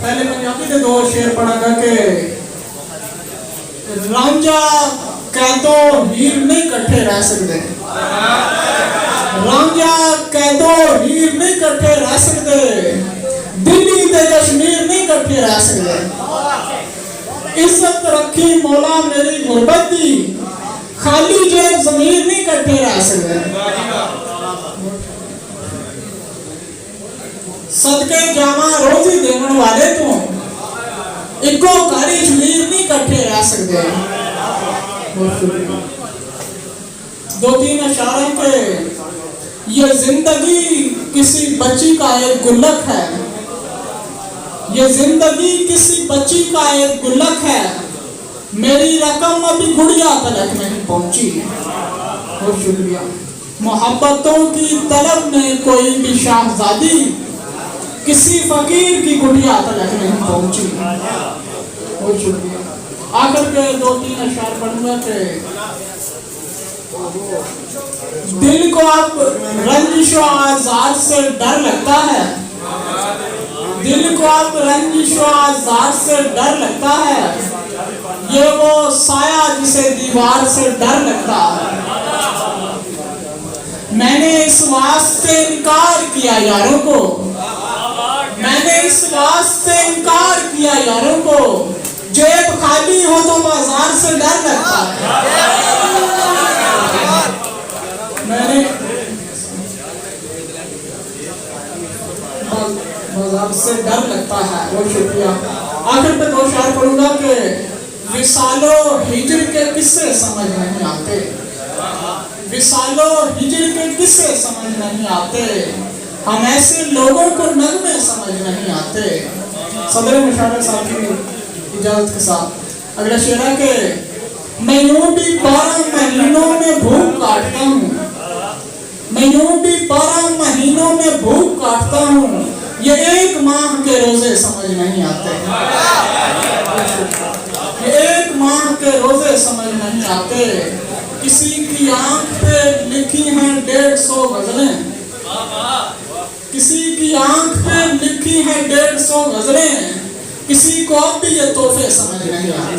پہلے پنجابی کے دو شعر پڑھا گا کہ رانجا قیدو ہیر نہیں کٹھے رہ سکتے، رانجا قیدو ہیر نہیں کٹھے رہ سکتے، دلی تے کشمیر نہیں کٹھے رہ سکتے، عزت رکھی مولا میری غربت دی، خالی جیب ضمیر نہیں کٹھے رہ سکتے، صدقے جامع روزی دیون والے تو ایکو کاری شمیر نہیں کٹھے رہ سکتے۔ دو تین اشارہ کہ یہ زندگی کسی بچی کا ایک گلک ہے، یہ زندگی کسی بچی کا ایک گلک ہے، میری رقم ابھی گڑیا تلک نہیں پہنچی۔ بہت شکریہ۔ محبتوں کی طلب میں کوئی بھی شاہزادی کسی فقیر کی گڑیا تلک نہیں پہنچی۔ بہت شکریہ۔ آخر کے دو تین اشعار پڑھوں گا کہ دل کو اب رنجش و آزار سے ڈر لگتا ہے، دل کو اب رنجش و آزار سے ڈر لگتا ہے، یہ وہ سایہ جسے دیوار سے ڈر لگتا ہے، میں نے اس واسطے انکار کیا یاروں کو، میں نے اس واسطے انکار کیا یاروں کو، جیب خالی ہو تو بازار سے ڈر لگتا ہے، میں نے بازار سے ڈر لگتا ہے۔ بہت شکریہ۔ آخر پہ دو شعر پڑھوں گا کہ وصال و ہجر کے قصے سمجھ نہیں آتے، وصال و ہجر کے قصے سمجھ نہیں آتے، ہم ایسے لوگوں کو نغمے سمجھ نہیں آتے۔ صدر مشاورہ صاحب کی اجازت کے ساتھ اگلا شعر ہے کہ میں یوں بھی 12 مہینوں میں بھوک کاٹتا ہوں، میں یوں بھی 12 مہینوں میں بھوک کاٹتا ہوں، یہ ایک ماہ کے روزے سمجھ نہیں آتے، یہ ایک ماہ کے روزے سمجھ نہیں آتے، کسی کی آنکھ پہ لکھی ہیں 150 غزلیں، کسی کی آنکھ پہ لکھی ہیں 150 غزلیں، کسی کو اب بھی یہ تحفے سمجھ نہیں آتے۔